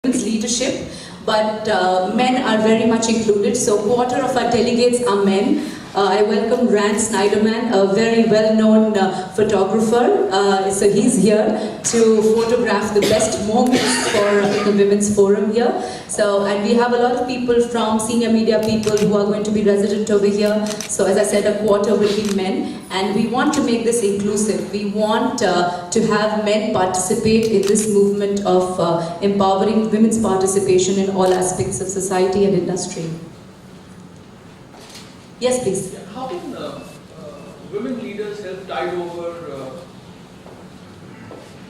leadership, but men are very much included. So quarter of our delegates are men. I welcome Rand Snyderman, a very well-known photographer. So he's here to photograph the best moments for the Women's Forum here. So, and we have a lot of people from senior media people who are going to be resident over here. So as I said, a quarter will be men. And we want to make this inclusive. We want to have men participate in this movement of empowering women's participation in all aspects of society and industry. Yes, please. Yeah, how can women leaders help tide over?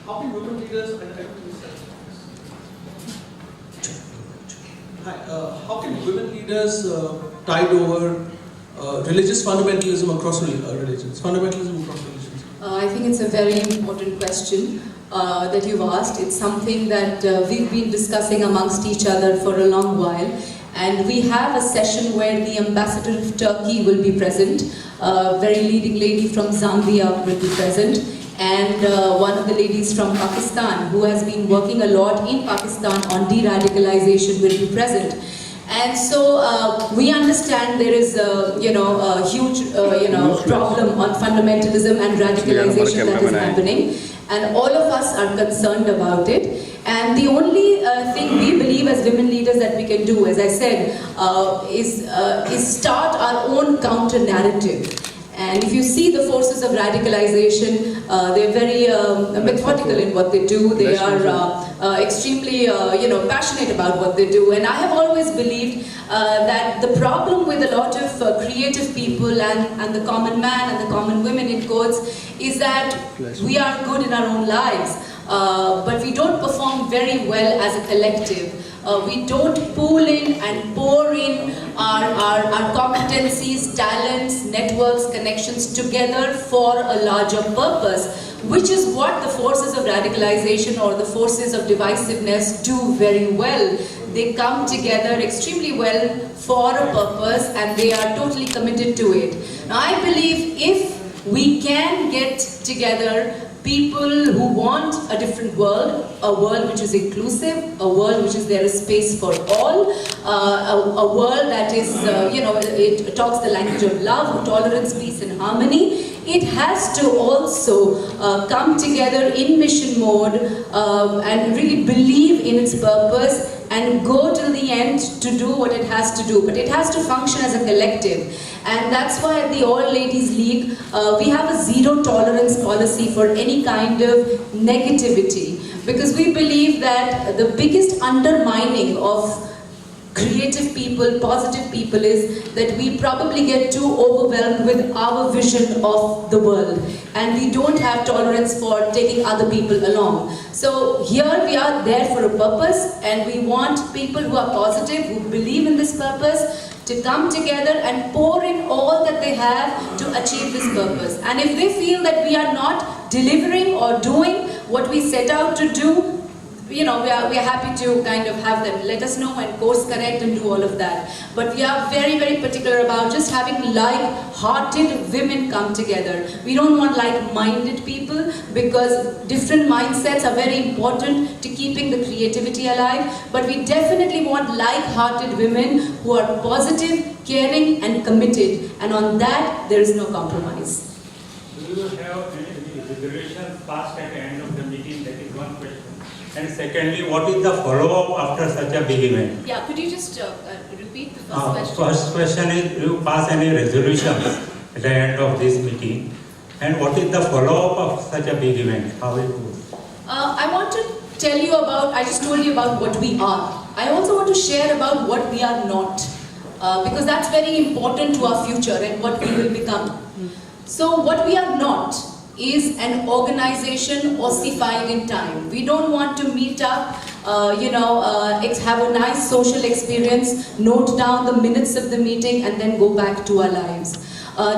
How can women leaders how can women leaders tide over religious fundamentalism across religions? Fundamentalism across religions. I think it's a very important question that you've asked. It's something that we've been discussing amongst each other for a long while. And we have a session where the ambassador of Turkey will be present, a very leading lady from Zambia will be present, and one of the ladies from Pakistan who has been working a lot in Pakistan on de-radicalization will be present. And so we understand there is a huge problem on fundamentalism and radicalization that is happening, and all of us are concerned about it. And the only thing we believe as women leaders that we can do, as I said, is start our own counter-narrative. And if you see the forces of radicalization, they're very methodical in what they do. They are extremely passionate about what they do. And I have always believed that the problem with a lot of creative people and the common man and the common women in quotes is that we are good in our own lives. But we don't perform very well as a collective. We don't pool in and pour in our competencies, talents, networks, connections together for a larger purpose, which is what the forces of radicalization or the forces of divisiveness do very well. They come together extremely well for a purpose and they are totally committed to it. Now, I believe if we can get together people who want a different world, a world which is inclusive, a world which is there is space for all, a world that is, it talks the language of love, tolerance, peace and harmony. It has to also come together in mission mode and really believe in its purpose and go till the end to do what it has to do. But it has to function as a collective. And that's why at the All Ladies League, we have a zero tolerance policy for any kind of negativity. Because we believe that the biggest undermining of creative people, positive people is that we probably get too overwhelmed with our vision of the world. And we don't have tolerance for taking other people along. So here we are there for a purpose and we want people who are positive, who believe in this purpose, to come together and pour in all that they have to achieve this purpose. And if they feel that we are not delivering or doing what we set out to do, we are happy to kind of have them let us know and course correct and do all of that. But we are very, very particular about just having like-hearted women come together. We don't want like-minded people because different mindsets are very important to keeping the creativity alive. But we definitely want like-hearted women who are positive, caring and committed. And on that, there is no compromise. Do you have any resolution passed at the end of the meeting? That is one question. And secondly, what is the follow-up after such a big event? Yeah, could you just repeat the first question? First question is, you pass any resolutions at the end of this meeting? And what is the follow-up of such a big event? How it goes? I want to tell you about, I just told you about what we are. I also want to share about what we are not. Because that's very important to our future and what we will become. So what we are not is an organization ossified in time. We don't want to meet up, have a nice social experience, note down the minutes of the meeting and then go back to our lives.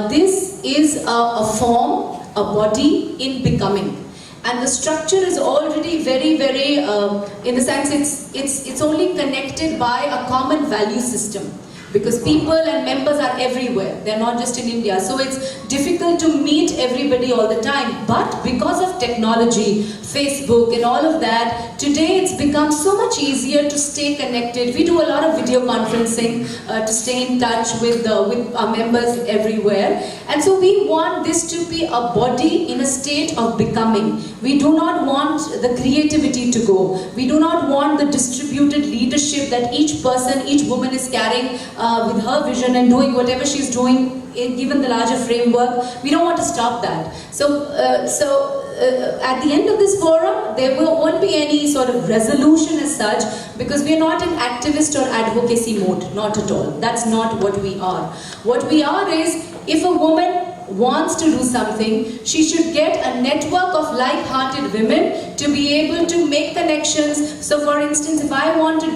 This is a form, a body in becoming. And the structure is already very, very, in the sense it's only connected by a common value system. because people and members are everywhere. They're not just in India. So it's difficult to meet everybody all the time. But because of technology, Facebook and all of that, today it's become so much easier to stay connected. We do a lot of video conferencing to stay in touch with our members everywhere. And so we want this to be a body in a state of becoming. We do not want the creativity to go. We do not want the distributed leadership that each person, each woman is carrying with her vision and doing whatever she's doing given the larger framework. We don't want to stop that. So at the end of this forum, there won't be any sort of resolution as such, because we are not in activist or advocacy mode, not at all. That's not what we are. What we are is, if a woman wants to do something, she should get a network of like-hearted women to be able to make connections. So for instance, if I want to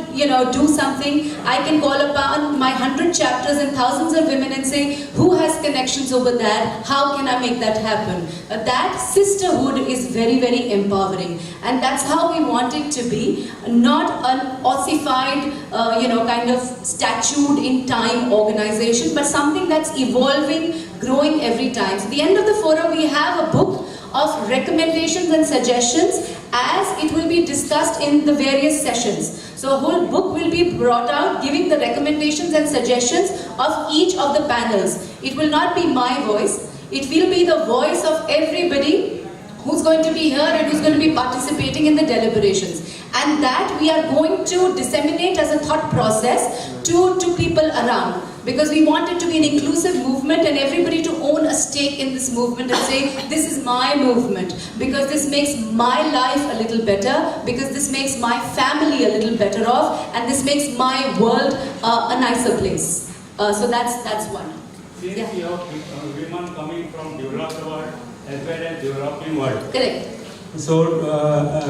do something, I can call upon my 100 chapters and thousands of women and say, who has connections over that? How can I make that happen? That sisterhood is very, very empowering, and that's how we want it to be, not an ossified kind of statued in time organization, but something that's evolving, growing every time. So at the end of the forum, we have a book of recommendations and suggestions as it will be discussed in the various sessions. So a whole book will be brought out giving the recommendations and suggestions of each of the panels. It will not be my voice. It will be the voice of everybody who's going to be here and who's going to be participating in the deliberations. And that we are going to disseminate as a thought process to people around. Because we want it to be an inclusive movement and everybody to own a stake in this movement and say, this is my movement, because this makes my life a little better, because this makes my family a little better off, and this makes my world a nicer place. So that's one. Since you have women coming from developed world as well as developing world. Correct. So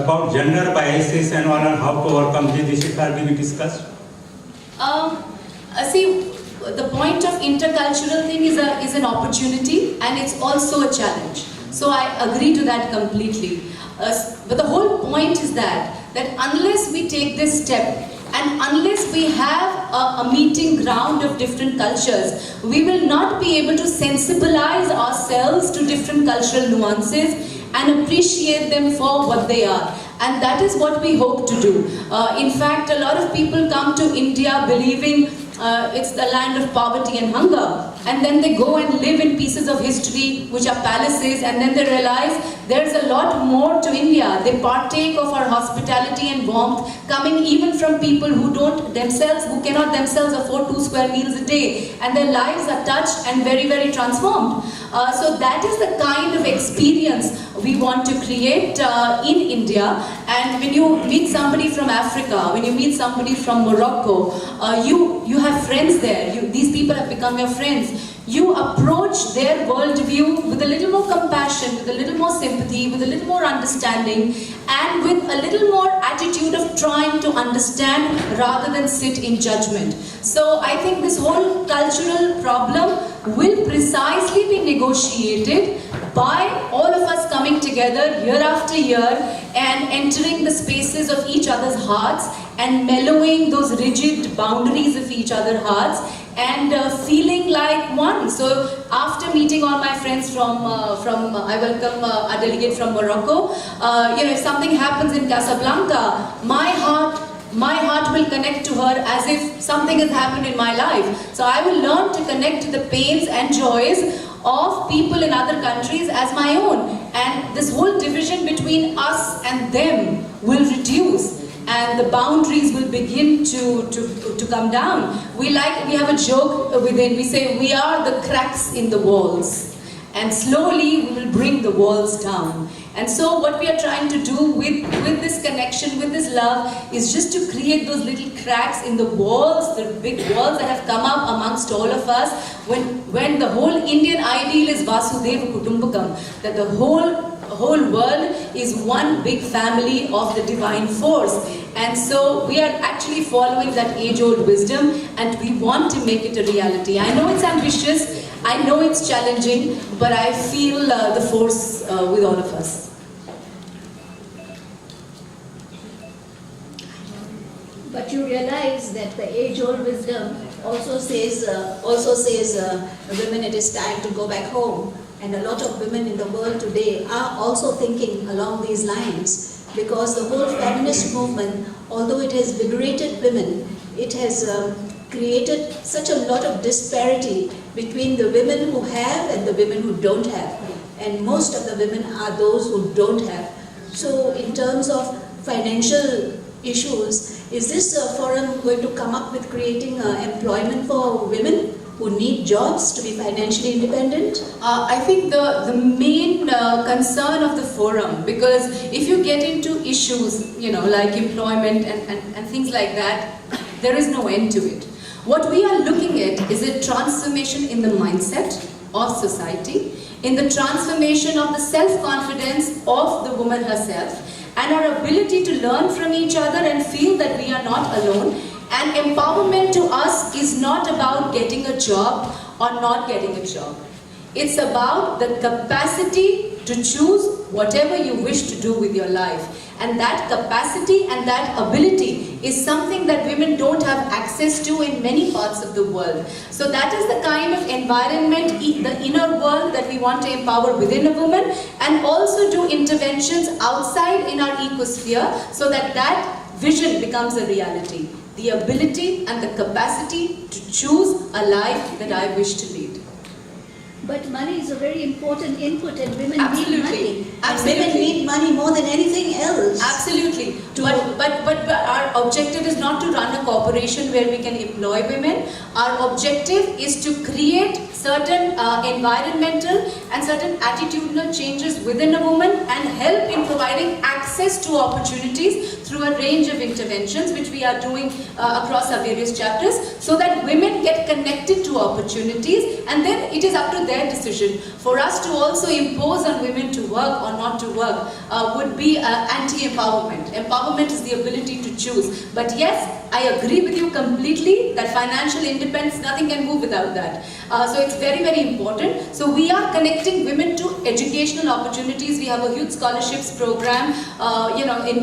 about gender biases and all, and how to overcome these issues are being discussed? See, the point of intercultural thing is an opportunity, and it's also a challenge. So I agree to that completely. But the whole point is that unless we take this step, and unless we have a meeting ground of different cultures, we will not be able to sensibilize ourselves to different cultural nuances and appreciate them for what they are. And that is what we hope to do. In fact, a lot of people come to India believing it's the land of poverty and hunger. And then they go and live in pieces of history which are palaces, and then they realize there's a lot more to India. They partake of our hospitality and warmth, coming even from people who cannot themselves afford 2 square meals a day, and their lives are touched and very, very transformed. So that is the kind of experience we want to create in India. And when you meet somebody from Africa, when you meet somebody from Morocco, you have friends there. These people have become your friends. You approach their worldview with a little more compassion, with a little more sympathy, with a little more understanding, and with a little more attitude of trying to understand rather than sit in judgment. So I think this whole cultural problem will precisely be negotiated by all of us coming together year after year and entering the spaces of each other's hearts and mellowing those rigid boundaries of each other's hearts and feeling like one. So after meeting all my friends I welcome a delegate from Morocco. If something happens in Casablanca, my heart will connect to her as if something has happened in my life. So I will learn to connect to the pains and joys of people in other countries as my own. And this whole division between us and them will reduce, and the boundaries will begin to come down. We have a joke within, we say we are the cracks in the walls, and slowly we will bring the walls down. And so what we are trying to do with this connection, with this love, is just to create those little cracks in the walls, the big walls that have come up amongst all of us, when the whole Indian ideal is Vasudhaiva Kutumbakam, that the whole world is one big family of the divine force. And so we are actually following that age-old wisdom, and we want to make it a reality. I know it's ambitious, I know it's challenging, but I feel the force with all of us. But you realize that the age-old wisdom also says women, it is time to go back home. And a lot of women in the world today are also thinking along these lines, because the whole feminist movement, although it has liberated women, it has created such a lot of disparity between the women who have and the women who don't have. And most of the women are those who don't have. So in terms of financial issues, is this forum going to come up with creating employment for women who need jobs to be financially independent? I think the main concern of the forum, because if you get into issues, like employment and things like that, there is no end to it. What we are looking at is a transformation in the mindset of society, in the transformation of the self-confidence of the woman herself, and our ability to learn from each other and feel that we are not alone. And empowerment to us is not about getting a job or not getting a job. It's about the capacity to choose whatever you wish to do with your life. And that capacity and that ability is something that women don't have access to in many parts of the world. So that is the kind of environment, the inner world that we want to empower within a woman, and also do interventions outside in our ecosphere so that that vision becomes a reality. The ability and the capacity to choose a life that I wish to lead. But money is a very important input, and women Absolutely. need money. Absolutely. And women need money more than anything else. Absolutely. But our objective is not to run a corporation where we can employ women. Our objective is to create certain environmental and certain attitudinal changes within a woman and help in providing access to opportunities through a range of interventions which we are doing across our various chapters, so that women get connected to opportunities, and then it is up to their decision. For us to also impose on women to work or not to work would be anti-empowerment. Empowerment is the ability to choose. But yes, I agree with you completely that financial independence, nothing can move without that. So it's very, very important. So we are connecting women to educational opportunities. We have a youth scholarships program.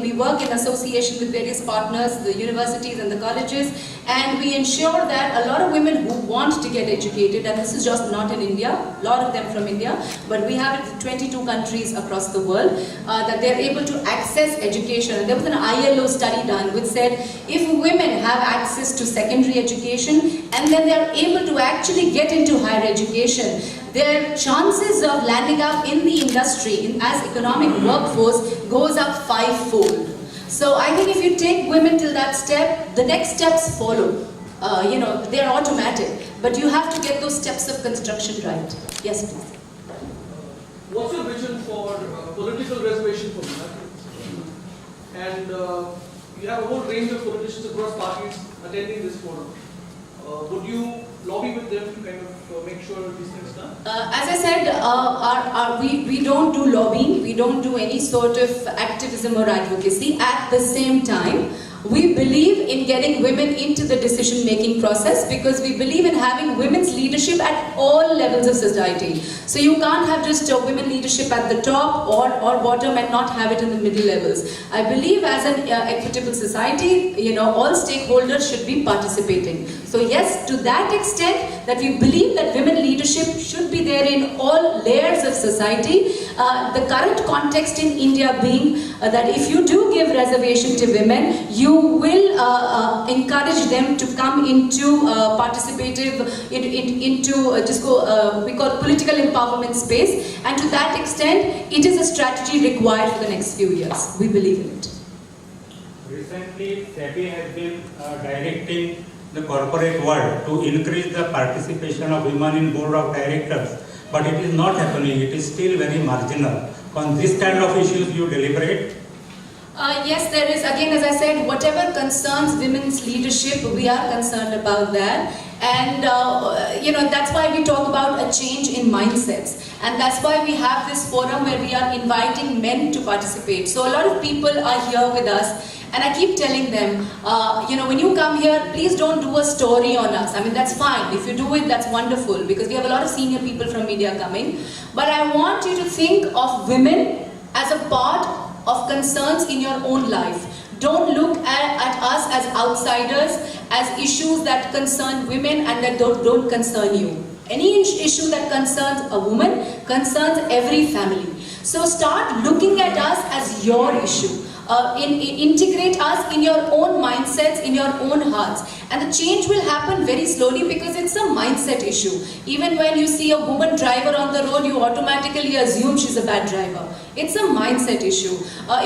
We work in association with various partners, the universities and the colleges, and we ensure that a lot of women who want to get educated, and this is just not in India, a lot of them from India, but we have it in 22 countries across the world, that they're able to access education. And there was an ILO study done which said if women have access to secondary education and then they're able to actually get into higher education, their chances of landing up in the industry as economic workforce goes up 5-fold. So I think if you take women till that step, the next steps follow. They're automatic, but you have to get those steps of construction right. Yes, please. What's your vision for political reservation for women? And you have a whole range of politicians across parties attending this forum. Would you lobby with them to kind of make sure these things done? As I said, we don't do lobbying, we don't do any sort of activism or advocacy. At the same time, we believe in getting women into the decision-making process because we believe in having women's leadership at all levels of society. So you can't have just women leadership at the top or bottom and not have it in the middle levels. I believe as an equitable society, all stakeholders should be participating. So yes, to that extent that we believe that women leadership should be there in all layers of society. The current context in India being that if you do give reservation to women, you will encourage them to come into participative, we call political empowerment space, and to that extent, it is a strategy required for the next few years. We believe in it. Recently, SEBI has been directing the corporate world to increase the participation of women in board of directors, but it is not happening. It is still very marginal. On this kind of issues, you deliberate? Yes, there is. Again, as I said, whatever concerns women's leadership, we are concerned about that. And, that's why we talk about a change in mindsets. And that's why we have this forum where we are inviting men to participate. So a lot of people are here with us. And I keep telling them, when you come here, please don't do a story on us. I mean, that's fine. If you do it, that's wonderful. Because we have a lot of senior people from media coming. But I want you to think of women as a part of concerns in your own life. Don't look at us as outsiders, as issues that concern women and that don't concern you. Any issue that concerns a woman concerns every family. So start looking at us as your issue. Integrate us in your own mindsets, in your own hearts. And the change will happen very slowly because it's a mindset issue. Even when you see a woman driver on the road, you automatically assume she's a bad driver. It's a mindset issue.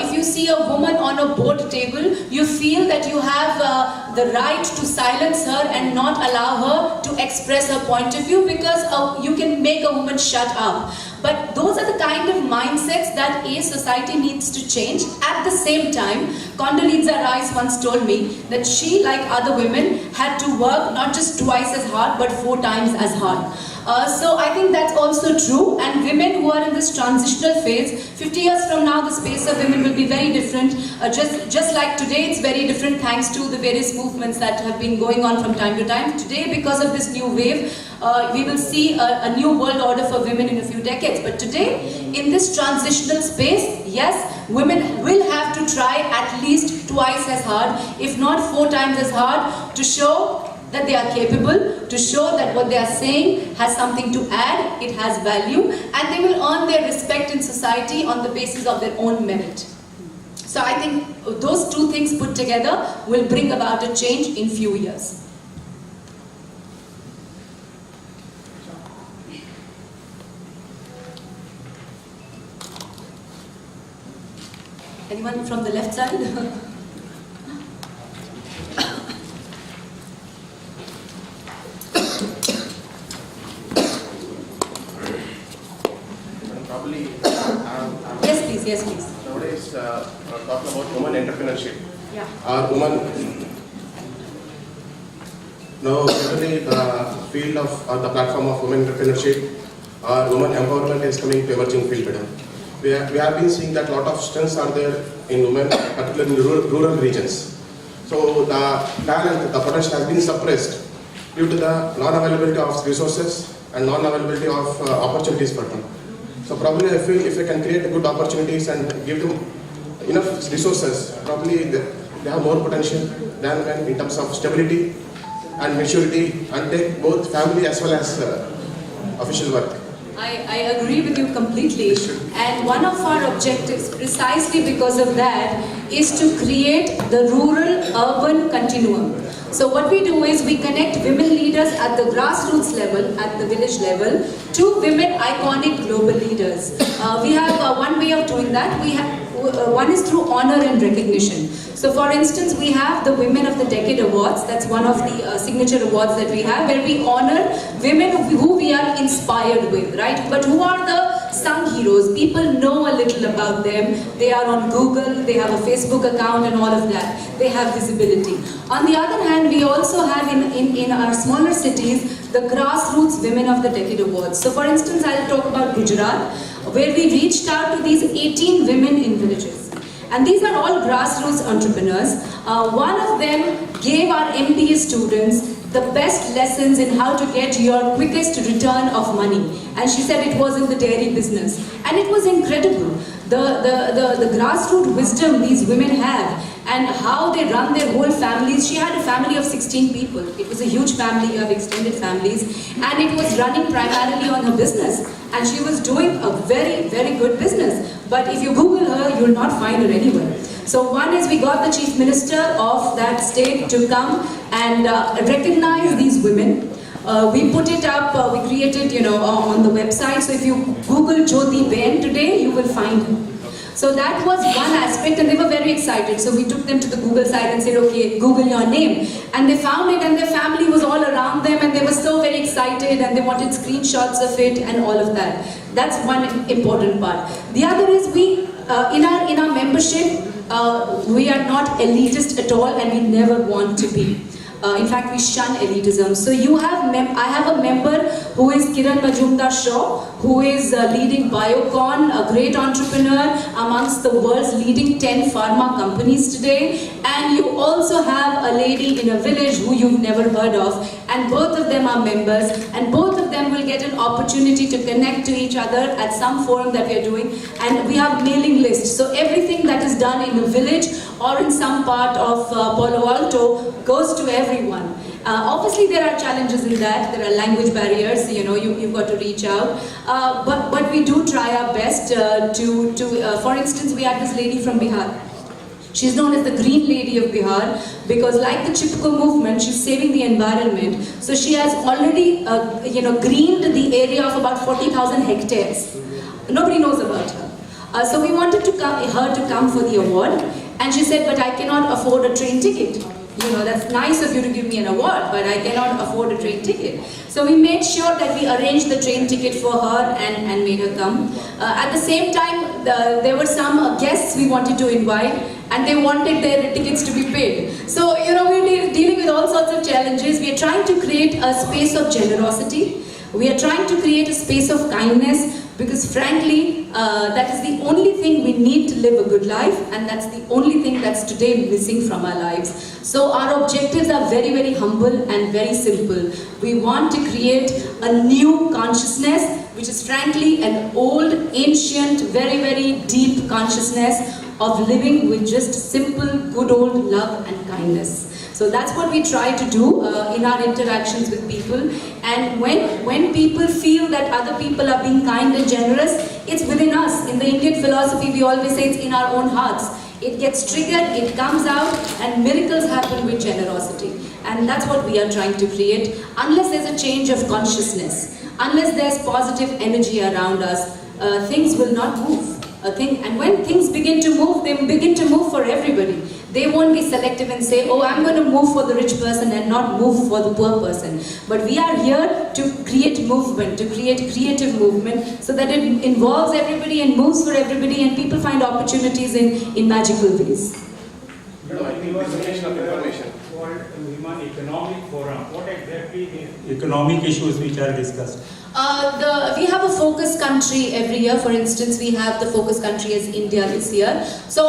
If you see a woman on a board table, you feel that you have the right to silence her and not allow her to express her point of view because you can make a woman shut up. But those are the kind of mindsets that a society needs to change. At the same time, Condoleezza Rice once told me that she, like other women, had to work not just twice as hard but 4 times as hard. So I think that's also true, and women who are in this transitional phase, 50 years from now the space of women will be very different. Just like today it's very different thanks to the various movements that have been going on from time to time. Today, because of this new wave, we will see a new world order for women in a few decades. But today, in this transitional space, yes, women will have to try at least twice as hard, if not 4 times as hard, to show that they are capable, to show that what they are saying has something to add, it has value, and they will earn their respect in society on the basis of their own merit. So I think those 2 things put together will bring about a change in few years. Anyone from the left side? Probably, Yes, please. nowadays, talking about women entrepreneurship. Yeah. Women, now generally the field of, or the platform of women entrepreneurship or women empowerment is coming to emerging field. Madam. We have been seeing that a lot of strengths are there in women, particularly in rural regions. So the talent, the potential has been suppressed due to the non-availability of resources and non-availability of opportunities for them. So probably I feel if we can create good opportunities and give them enough resources, probably they have more potential than when in terms of stability and maturity and take both family as well as official work. I agree with you completely, and one of our objectives precisely because of that is to create the rural-urban continuum. So what we do is we connect women leaders at the grassroots level, at the village level, to women iconic global leaders. We have one way of doing that. We have one is through honor and recognition. So for instance, we have the Women of the Decade Awards. That's one of the signature awards that we have, where we honor women who we are inspired with, right? But who are the sung heroes? People know a little about them. They are on Google, they have a Facebook account and all of that. They have visibility. On the other hand, we also have in our smaller cities, the Grassroots Women of the Decade Awards. So for instance, I'll talk about Gujarat, where we reached out to these 18 women in villages. And these are all grassroots entrepreneurs. One of them gave our MBA students the best lessons in how to get your quickest return of money. And she said it was in the dairy business. And it was incredible. The grassroots wisdom these women have and how they run their whole families. She had a family of 16 people. It was a huge family of extended families. And it was running primarily on her business. And she was doing a very, very good business. But if you Google her, you'll not find her anywhere. So one is we got the Chief Minister of that state to come and recognize these women. We put it up, we created, on the website. So if you Google Jyoti Ben today, you will find her. So that was one aspect, and they were very excited. So we took them to the Google site and said, okay, Google your name. And they found it, and their family was all around them, and they were so very excited, and they wanted screenshots of it and all of that. That's one important part. The other is we, in our membership, we are not elitist at all, and we never want to be. In fact, we shun elitism. So I have a member who is Kiran Majumdar-Shaw, who is leading Biocon, a great entrepreneur amongst the world's leading 10 pharma companies today. And you also have a lady in a village who you've never heard of, and both of them are members, and both of them will will get an opportunity to connect to each other at some forum that we are doing, and we have mailing lists. So everything that is done in a village or in some part of Palo Alto goes to everyone. Obviously there are challenges in that, there are language barriers, you've got to reach out, but we do try our best for instance, we had this lady from Bihar. She's known as the Green Lady of Bihar because, like the Chipko movement, she's saving the environment. So she has already, greened the area of about 40,000 hectares. Nobody knows about her. So we wanted her to come for the award, and she said, "But I cannot afford a train ticket. That's nice of you to give me an award, but I cannot afford a train ticket." So we made sure that we arranged the train ticket for her and made her come. At the same time, there were some guests we wanted to invite, and they wanted their tickets to be paid. So, we're dealing with all sorts of challenges. We are trying to create a space of generosity. We are trying to create a space of kindness, because frankly, that is the only thing we need to live a good life, and that's the only thing that's today missing from our lives. So our objectives are very, very humble and very simple. We want to create a new consciousness, which is frankly an old, ancient, very, very deep consciousness of living with just simple, good old love and kindness. So that's what we try to do in our interactions with people. And when people feel that other people are being kind and generous, it's within us. In the Indian philosophy, we always say it's in our own hearts. It gets triggered, it comes out, and miracles happen with generosity. And that's what we are trying to create. Unless there's a change of consciousness, unless there's positive energy around us, things will not move. And when things begin to move, they begin to move for everybody. They won't be selective and say, "Oh, I'm going to move for the rich person and not move for the poor person." But we are here to create movement, to create creative movement, so that it involves everybody and moves for everybody, and people find opportunities in magical ways. Dissemination of information. Called Women Economic Forum. What exactly is economic issues which are discussed? We have a focus country every year. For instance, we have the focus country as India this year. So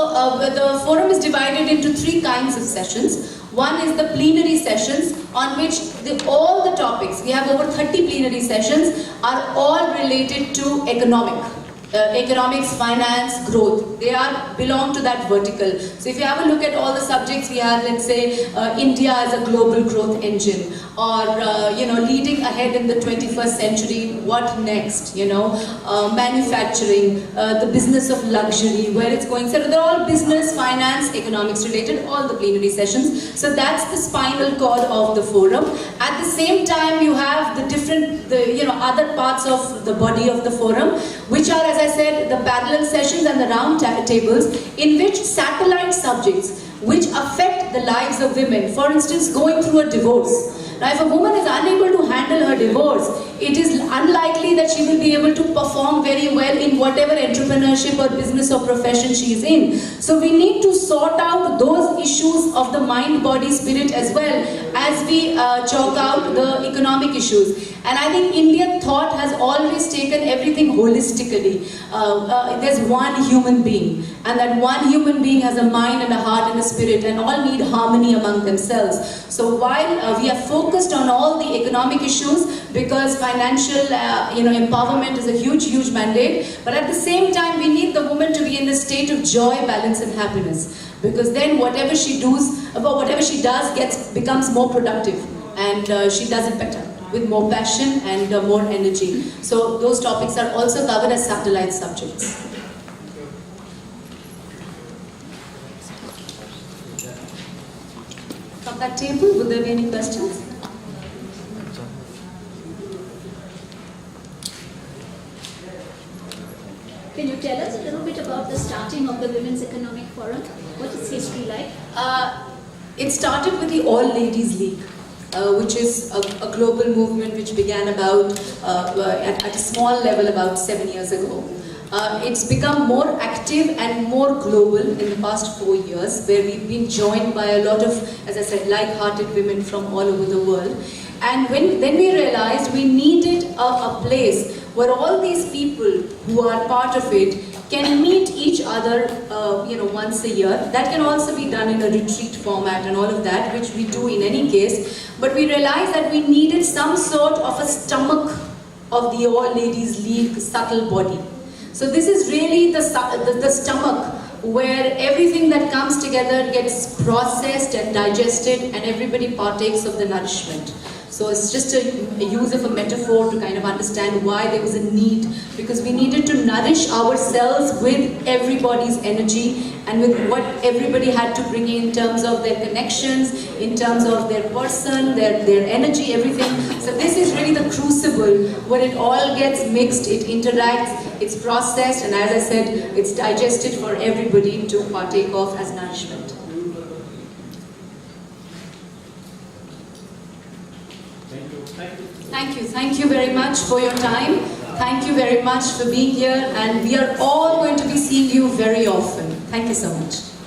the forum is divided into 3 kinds of sessions. One is the plenary sessions, on which all the topics, we have over 30 plenary sessions, are all related to economics, finance, growth. They belong to that vertical. So if you have a look at all the subjects we have, let's say India as a global growth engine, or leading ahead in the 21st century, what next? Manufacturing, the business of luxury, where it's going. So they're all business, finance, economics related, all the plenary sessions. So that's the spinal cord of the forum. At the same time, you have the different, other parts of the body of the forum, which are, as I said, the parallel sessions and the round tables, in which satellite subjects which affect the lives of women, for instance, going through a divorce. Now, if a woman is unable to handle her divorce, it is unlikely that she will be able to perform very well in whatever entrepreneurship or business or profession she is in. So we need to sort out those issues of the mind, body, spirit as well as we chalk out the economic issues. And I think Indian thought has always taken everything holistically. There's one human being, and that one human being has a mind and a heart and a spirit, and all need harmony among themselves. So while we are focused on all the economic issues, because financial empowerment is a huge mandate, but at the same time we need the woman to be in a state of joy, balance and happiness, because then whatever she does becomes more productive, and she does it better with more passion and more energy. So those topics are also covered as satellite subjects. From that table, would there be any questions? Can you tell us a little bit about the starting of the Women's Economic Forum? What is history like? It started with the All Ladies League, which is a global movement which began at a small level about 7 years ago. It's become more active and more global in the past 4 years, where we've been joined by a lot of, as I said, like-hearted women from all over the world. And then we realized we needed a place where all these people who are part of it can meet each other once a year. That can also be done in a retreat format and all of that, which we do in any case. But we realized that we needed some sort of a stomach of the All Ladies League subtle body. So this is really the stomach where everything that comes together gets processed and digested and everybody partakes of the nourishment. So it's just a use of a metaphor to kind of understand why there was a need, because we needed to nourish ourselves with everybody's energy and with what everybody had to bring in terms of their connections, in terms of their person, their energy, everything. So this is really the crucible where it all gets mixed, it interacts, it's processed, and as I said, it's digested for everybody to partake of as nourishment. Thank you very much for your time. Thank you very much for being here, and we are all going to be seeing you very often. Thank you so much.